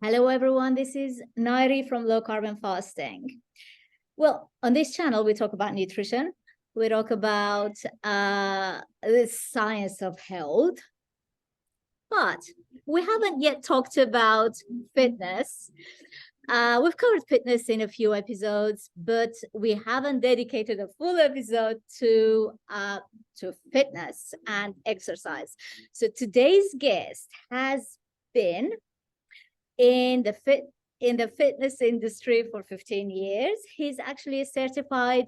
Hello, everyone. This is Nayiri from Low Carbon Fasting. Well, on this channel, we talk about nutrition. We talk about the science of health, but we haven't yet talked about fitness. We've covered fitness in a few episodes, but we haven't dedicated a full episode to fitness and exercise. So today's guest has been in the fitness industry for 15 years. He's actually a certified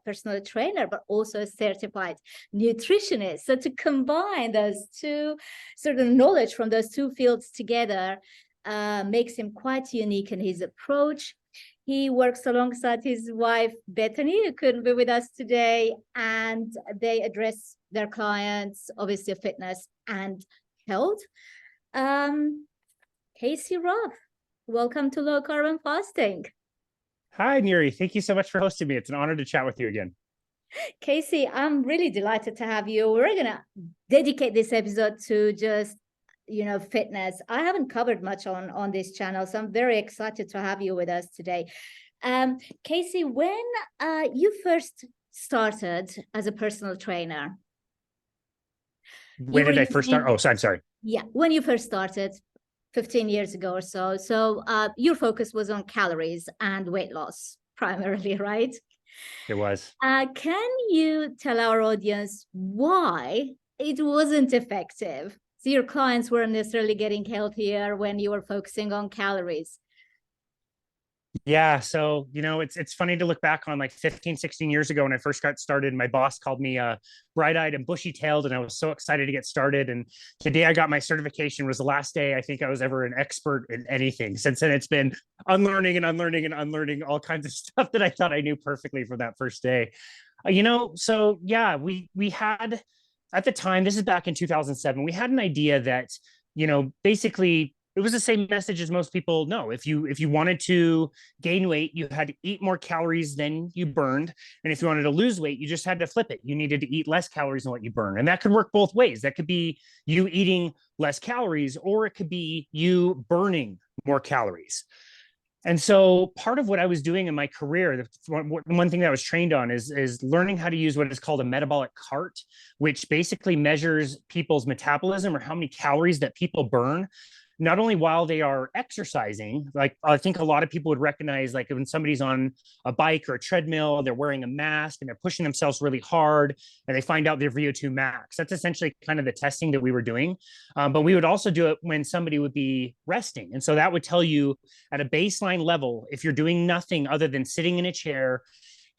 personal trainer, but also a certified nutritionist. So to combine those two sort of knowledge from those two fields together makes him quite unique in his approach. He works alongside his wife, Bethany, who couldn't be with us today, and they address their clients, obviously fitness and health. Casey Roth, welcome to Low Carbon Fasting. Hi, Nayiri. Thank you so much for hosting me. It's an honor to chat with you again. Casey, I'm really delighted to have you. We're going to dedicate this episode to just, fitness. I haven't covered much on this channel, so I'm very excited to have you with us today. Casey, when you first started as a personal trainer? When did I first start? Oh, so I'm sorry. Yeah, when you first started, 15 years ago or so. So your focus was on calories and weight loss primarily, right? It was. Can you tell our audience why it wasn't effective? So your clients weren't necessarily getting healthier when you were focusing on calories. Yeah. So, it's funny to look back on like 15, 16 years ago when I first got started. My boss called me bright-eyed and bushy-tailed, and I was so excited to get started. And today I got my certification was the last day I think I was ever an expert in anything. Since then, it's been unlearning and unlearning and unlearning all kinds of stuff that I thought I knew perfectly from that first day. So yeah, we had at the time, this is back in 2007, we had an idea that, basically it was the same message as most people know. If you wanted to gain weight, you had to eat more calories than you burned. And if you wanted to lose weight, you just had to flip it. You needed to eat less calories than what you burn. And that could work both ways. That could be you eating less calories, or it could be you burning more calories. And so part of what I was doing in my career, one thing that I was trained on is learning how to use what is called a metabolic cart, which basically measures people's metabolism or how many calories that people burn, not only while they are exercising. Like I think a lot of people would recognize, like when somebody's on a bike or a treadmill, they're wearing a mask and they're pushing themselves really hard and they find out their VO2 max. That's essentially kind of the testing that we were doing. But we would also do it when somebody would be resting. And so that would tell you at a baseline level, if you're doing nothing other than sitting in a chair,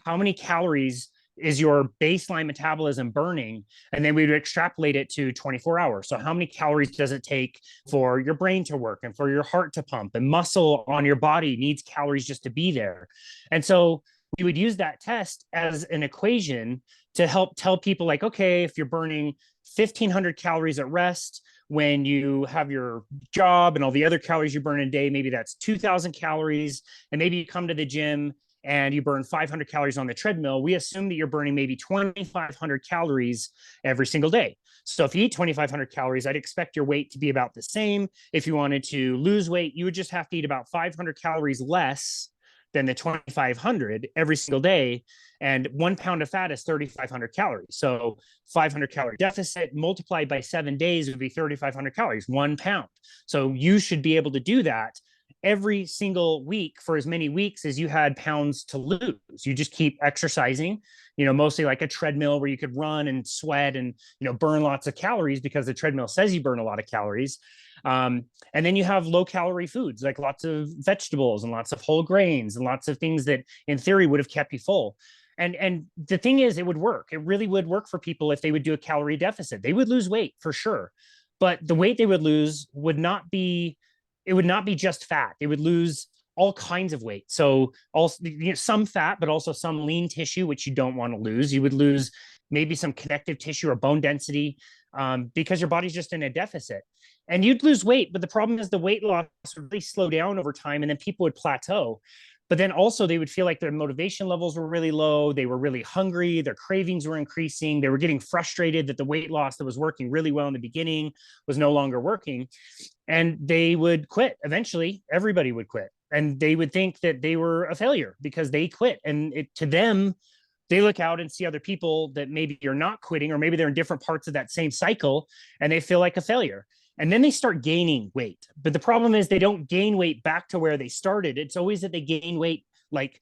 how many calories is your baseline metabolism burning? And then we would extrapolate it to 24 hours. So how many calories does it take for your brain to work and for your heart to pump, and muscle on your body needs calories just to be there. And so we would use that test as an equation to help tell people, like, okay, if you're burning 1,500 calories at rest, when you have your job and all the other calories you burn in a day, maybe that's 2,000 calories. And maybe you come to the gym and you burn 500 calories on the treadmill, we assume that you're burning maybe 2,500 calories every single day. So if you eat 2,500 calories, I'd expect your weight to be about the same. If you wanted to lose weight, you would just have to eat about 500 calories less than the 2,500 every single day. And 1 pound of fat is 3,500 calories. So 500 calorie deficit multiplied by 7 days would be 3,500 calories, 1 pound. So you should be able to do that every single week for as many weeks as you had pounds to lose. You just keep exercising, mostly like a treadmill where you could run and sweat and, burn lots of calories because the treadmill says you burn a lot of calories. And then you have low calorie foods, like lots of vegetables and lots of whole grains and lots of things that in theory would have kept you full. And the thing is, it would work. It really would work for people if they would do a calorie deficit. They would lose weight for sure. But the weight they would lose would not be just fat. They would lose all kinds of weight. So also, some fat, but also some lean tissue, which you don't want to lose. You would lose maybe some connective tissue or bone density because your body's just in a deficit. And you'd lose weight, but the problem is the weight loss would really slow down over time, and then people would plateau. But then also they would feel like their motivation levels were really low. They were really hungry. Their cravings were increasing. They were getting frustrated that the weight loss that was working really well in the beginning was no longer working. And they would quit. Eventually, everybody would quit. And they would think that they were a failure because they quit. And to them, they look out and see other people that maybe are not quitting, or maybe they're in different parts of that same cycle, and they feel like a failure. And then they start gaining weight. But the problem is they don't gain weight back to where they started. It's always that they gain weight like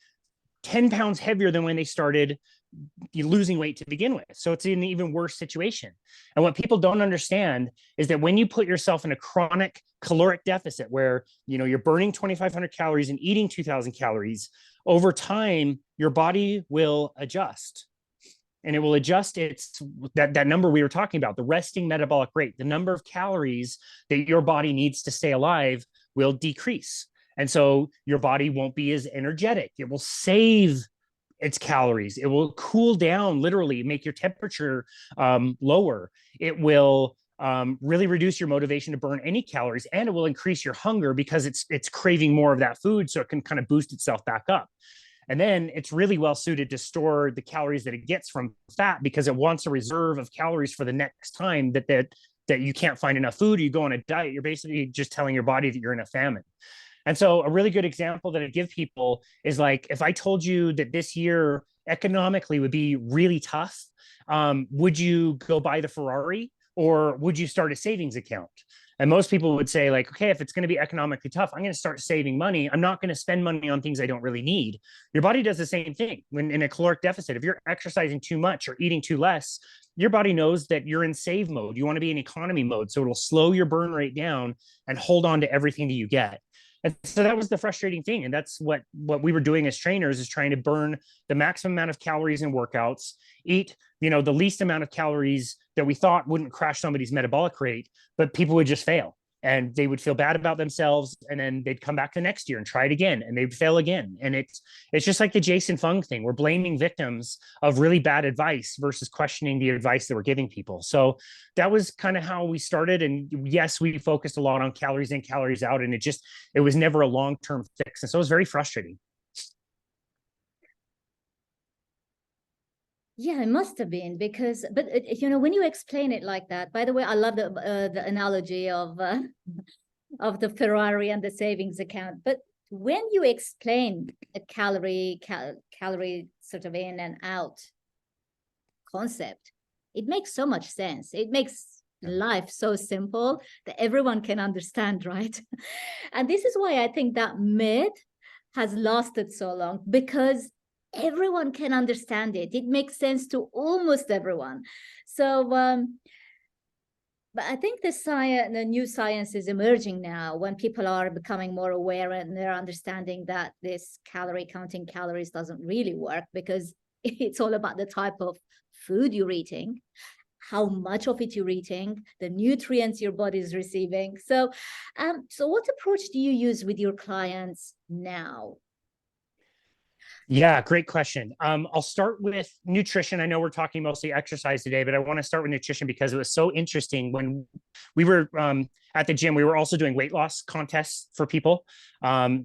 10 pounds heavier than when they started losing weight to begin with. So it's an even worse situation. And what people don't understand is that when you put yourself in a chronic caloric deficit where, you know, you're burning 2,500 calories and eating 2,000 calories, over time, your body will adjust. And it will adjust that number we were talking about, the resting metabolic rate, the number of calories that your body needs to stay alive will decrease. And so your body won't be as energetic. It will save its calories. It will cool down, literally make your temperature lower. It will really reduce your motivation to burn any calories, and it will increase your hunger because it's craving more of that food, so it can kind of boost itself back up. And then it's really well suited to store the calories that it gets from fat because it wants a reserve of calories for the next time that you can't find enough food, or you go on a diet. You're basically just telling your body that you're in a famine. And so a really good example that I give people is like, if I told you that this year economically would be really tough, would you go buy the Ferrari or would you start a savings account? And most people would say like, okay, if it's going to be economically tough, I'm going to start saving money. I'm not going to spend money on things I don't really need. Your body does the same thing when in a caloric deficit. If you're exercising too much or eating too less, your body knows that you're in save mode. You want to be in economy mode. So it'll slow your burn rate down and hold on to everything that you get. And so that was the frustrating thing. And that's what we were doing as trainers, is trying to burn the maximum amount of calories in workouts, eat, the least amount of calories that we thought wouldn't crash somebody's metabolic rate, but people would just fail. And they would feel bad about themselves, and then they'd come back the next year and try it again, and they'd fail again. And it's just like the Jason Fung thing. We're blaming victims of really bad advice versus questioning the advice that we're giving people. So that was kind of how we started. And yes, we focused a lot on calories in, calories out, and it was never a long-term fix. And so it was very frustrating. Yeah, it must have been because, but when you explain it like that, by the way, I love the analogy of the Ferrari and the savings account. But when you explain a calorie sort of in and out concept, it makes so much sense. It makes life so simple that everyone can understand, right? And this is why I think that myth has lasted so long, because everyone can understand it. It makes sense to almost everyone. So, but I think the new science is emerging now when people are becoming more aware and they're understanding that this counting calories doesn't really work, because it's all about the type of food you're eating, how much of it you're eating, the nutrients your body is receiving. So what approach do you use with your clients now? Yeah, great question. I'll start with nutrition. I know we're talking mostly exercise today, but I want to start with nutrition because it was so interesting. When we were at the gym, we were also doing weight loss contests for people.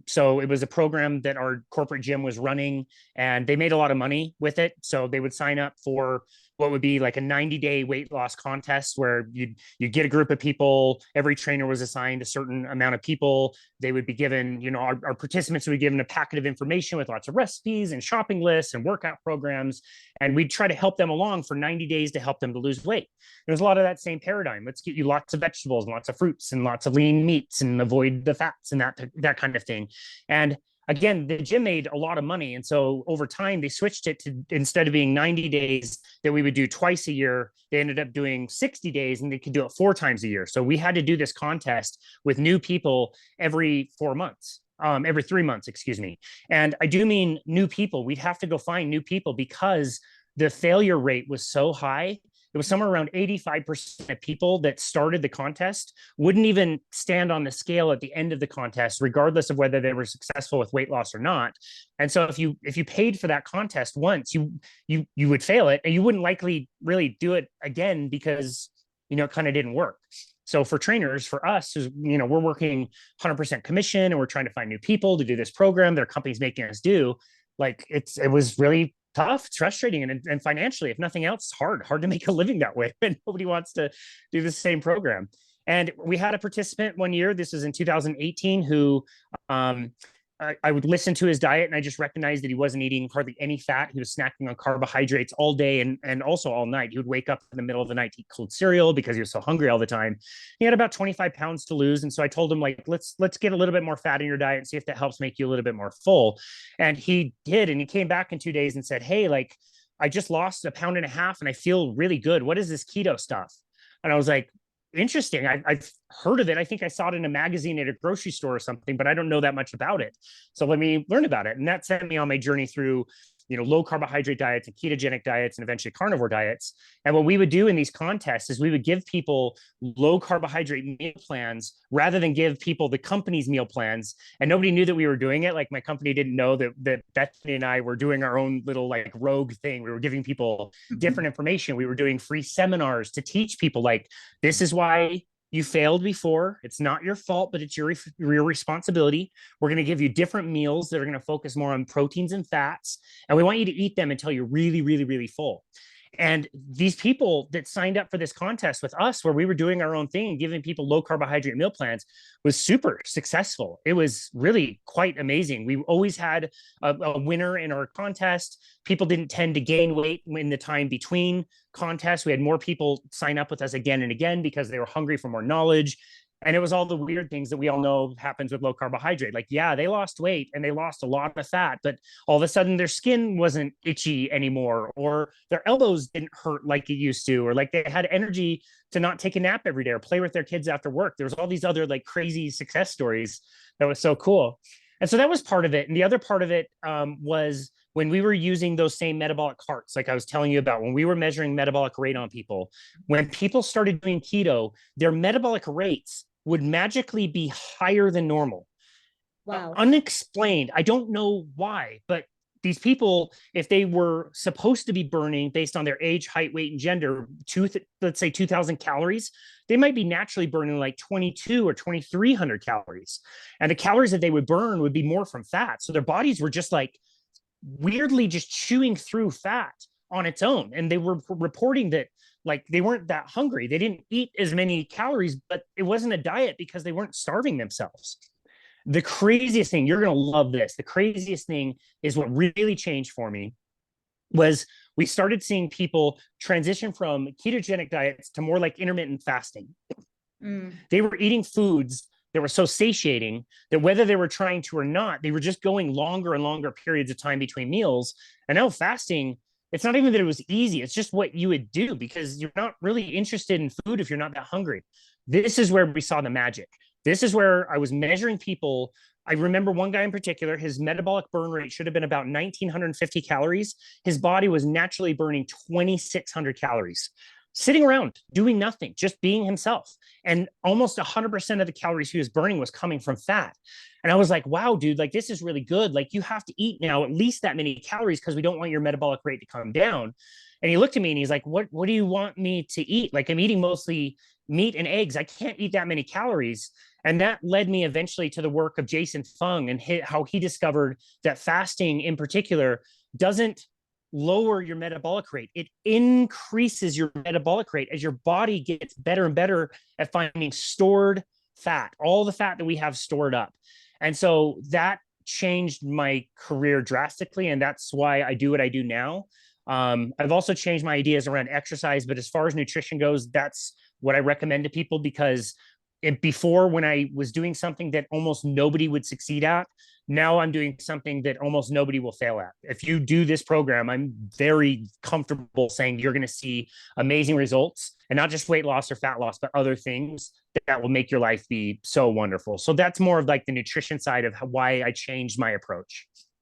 So it was a program that our corporate gym was running, and they made a lot of money with it. So they would sign up for what would be like a 90-day weight loss contest where you'd get a group of people. Every trainer was assigned a certain amount of people. They would be given, our participants would be given a packet of information with lots of recipes and shopping lists and workout programs. And we'd try to help them along for 90 days to help them to lose weight. There's a lot of that same paradigm. Let's get you lots of vegetables and lots of fruits and lots of lean meats and avoid the fats and that kind of thing. And again, the gym made a lot of money. And so over time, they switched it to, instead of being 90 days that we would do twice a year, they ended up doing 60 days, and they could do it 4 times a year. So we had to do this contest with new people every 3 months, excuse me. And I do mean new people. We'd have to go find new people because the failure rate was so high. It was somewhere around 85% of people that started the contest wouldn't even stand on the scale at the end of the contest, regardless of whether they were successful with weight loss or not. And so if you paid for that contest once, you would fail it, and you wouldn't likely really do it again because it kind of didn't work. So for trainers, for us, we're working 100% commission and we're trying to find new people to do this program that our company's making us do. Like it was really tough, it's frustrating, and financially, if nothing else, hard to make a living that way. And nobody wants to do the same program. And we had a participant one year, this was in 2018, who I would listen to his diet and I just recognized that he wasn't eating hardly any fat. He was snacking on carbohydrates all day and also all night. He would wake up in the middle of the night to eat cold cereal because he was so hungry all the time. He had about 25 pounds to lose. And so I told him, like, let's get a little bit more fat in your diet and see if that helps make you a little bit more full. And he did. And he came back in 2 days and said, hey, like, I just lost 1.5 pounds and I feel really good. What is this keto stuff? And I was like, interesting. I've heard of it. I think I saw it in a magazine at a grocery store or something, but I don't know that much about it. So let me learn about it. And that sent me on my journey through, low carbohydrate diets and ketogenic diets and eventually carnivore diets. And what we would do in these contests is we would give people low carbohydrate meal plans rather than give people the company's meal plans. And nobody knew that we were doing it. Like my company didn't know that Bethany and I were doing our own little like rogue thing. We were giving people different information. We were doing free seminars to teach people, like, this is why you failed before. It's not your fault, but it's your responsibility. We're going to give you different meals that are going to focus more on proteins and fats. And we want you to eat them until you're really, really, really full. And these people that signed up for this contest with us, where we were doing our own thing and giving people low carbohydrate meal plans, was super successful. It was really quite amazing. We always had a winner in our contest. People didn't tend to gain weight in the time between contests. We had more people sign up with us again and again because they were hungry for more knowledge. And it was all the weird things that we all know happens with low carbohydrate. Like, yeah, they lost weight and they lost a lot of fat, but all of a sudden their skin wasn't itchy anymore, or their elbows didn't hurt like it used to, or like they had energy to not take a nap every day or play with their kids after work. There was all these other like crazy success stories that was so cool. And so that was part of it. And the other part of it was when we were using those same metabolic carts, like I was telling you about, when we were measuring metabolic rate on people, when people started doing keto, their metabolic rates would magically be higher than normal. Wow. Unexplained. I don't know why, but these people, if they were supposed to be burning based on their age, height, weight, and gender, let's say 2,000 calories, they might be naturally burning like 22 or 2,300 calories. And the calories that they would burn would be more from fat. So their bodies were just like weirdly just chewing through fat on its own. And they were reporting that like they weren't that hungry. They didn't eat as many calories, but it wasn't a diet because they weren't starving themselves. The craziest thing, you're going to love this. The craziest thing is what really changed for me was we started seeing people transition from ketogenic diets to more like intermittent fasting. They were eating foods that were so satiating that whether they were trying to or not, they were just going longer and longer periods of time between meals. And now fasting, it's not even that it was easy. It's just what you would do because you're not really interested in food if you're not that hungry. This is where we saw the magic. This is where I was measuring people. I remember one guy in particular, his metabolic burn rate should have been about 1,950 calories. His body was naturally burning 2,600 calories, sitting around, doing nothing, just being himself. And almost 100% of the calories he was burning was coming from fat. And I was like, wow, dude, like this is really good. Like you have to eat now at least that many calories because we don't want your metabolic rate to come down. And he looked at me and he's like, what do you want me to eat? Like I'm eating mostly meat and eggs. I can't eat that many calories. And that led me eventually to the work of Jason Fung and how he discovered that fasting in particular doesn't lower your metabolic rate. It increases your metabolic rate as your body gets better and better at finding stored fat, all the fat that we have stored up. And so that changed my career drastically. And that's why I do what I do now. I've also changed my ideas around exercise, but as far as nutrition goes, that's what I recommend to people because before when I was doing something that almost nobody would succeed at, now I'm doing something that almost nobody will fail at. If you do this program, I'm very comfortable saying you're going to see amazing results and not just weight loss or fat loss, but other things that will make your life be so wonderful. So that's more of like the nutrition side of why I changed my approach.